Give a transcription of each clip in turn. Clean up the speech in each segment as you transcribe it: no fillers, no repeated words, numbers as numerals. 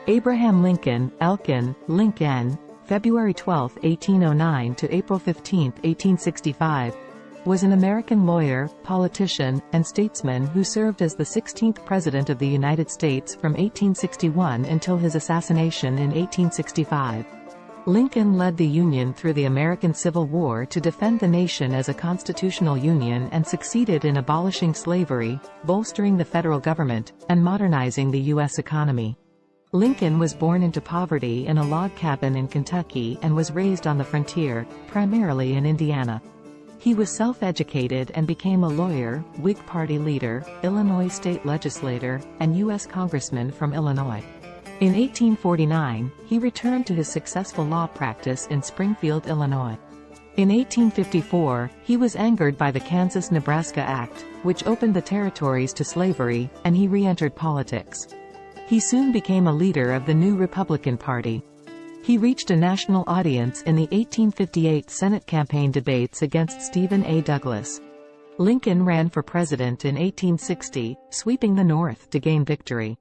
Abraham Lincoln, Elkin, Lincoln, February 12, 1809 to April 15, 1865, was an American lawyer, politician, and statesman who served as the 16th President of the United States from 1861 until his assassination in 1865. Lincoln led the Union through the American Civil War to defend the nation as a constitutional union and succeeded in abolishing slavery, bolstering the federal government, and modernizing the U.S. economy. Lincoln was born into poverty in a log cabin in Kentucky and was raised on the frontier, primarily in Indiana. He was self-educated and became a lawyer, Whig Party leader, Illinois state legislator, and U.S. congressman from Illinois. In 1849, he returned to his successful law practice in Springfield, Illinois. In 1854, he was angered by the Kansas-Nebraska Act, which opened the territories to slavery, and he re-entered politics. He soon became a leader of the new Republican Party. He reached a national audience in the 1858 Senate campaign debates against Stephen A. Douglas. Lincoln ran for president in 1860, sweeping the North to gain victory.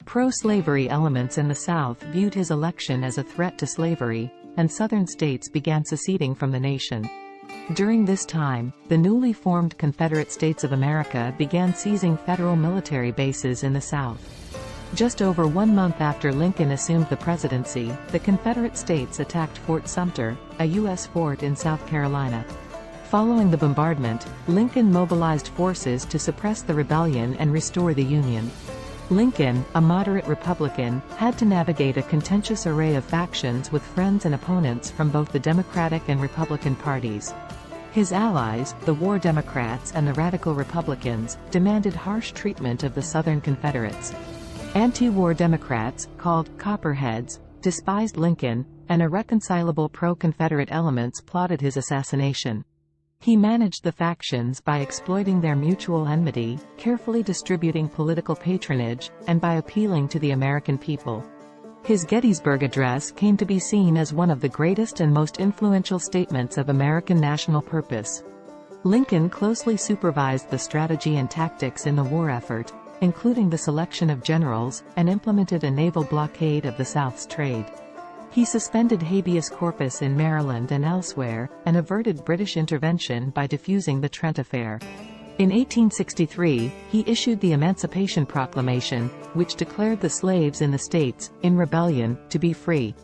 Pro-slavery elements in the South viewed his election as a threat to slavery, and Southern states began seceding from the nation. During this time, the newly formed Confederate States of America began seizing federal military bases in the South. Just over 1 month after Lincoln assumed the presidency, the Confederate States attacked Fort Sumter, a U.S. fort in South Carolina. Following the bombardment, Lincoln mobilized forces to suppress the rebellion and restore the Union. Lincoln, a moderate Republican, had to navigate a contentious array of factions with friends and opponents from both the Democratic and Republican parties. His allies, the War Democrats and the Radical Republicans, demanded harsh treatment of the Southern Confederates. Anti-war Democrats, called Copperheads, despised Lincoln, and irreconcilable pro-Confederate elements plotted his assassination. He managed the factions by exploiting their mutual enmity, carefully distributing political patronage, and by appealing to the American people. His Gettysburg Address came to be seen as one of the greatest and most influential statements of American national purpose. Lincoln closely supervised the strategy and tactics in the war effort, including the selection of generals, and implemented a naval blockade of the South's trade. He suspended habeas corpus in Maryland and elsewhere, and averted British intervention by diffusing the Trent Affair. In 1863, he issued the Emancipation Proclamation, which declared the slaves in the states, in rebellion, to be free.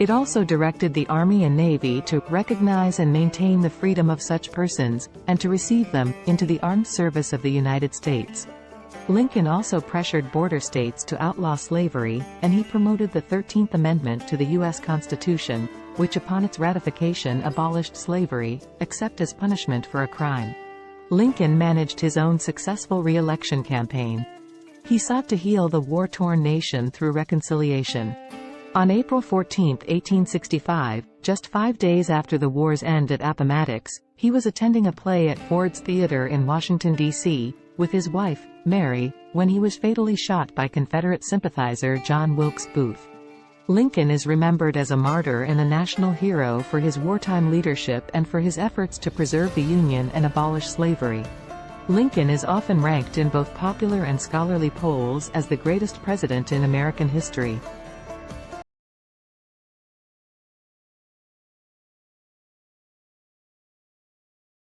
It also directed the Army and Navy to recognize and maintain the freedom of such persons, and to receive them into the armed service of the United States. Lincoln also pressured border states to outlaw slavery, and he promoted the 13th Amendment to the U.S. Constitution, which upon its ratification abolished slavery, except as punishment for a crime. Lincoln managed his own successful re-election campaign. He sought to heal the war-torn nation through reconciliation. On April 14, 1865, just 5 days after the war's end at Appomattox, he was attending a play at Ford's Theater in Washington, D.C., with his wife, Mary, when he was fatally shot by Confederate sympathizer John Wilkes Booth. Lincoln is remembered as a martyr and a national hero for his wartime leadership and for his efforts to preserve the Union and abolish slavery. Lincoln is often ranked in both popular and scholarly polls as the greatest president in American history.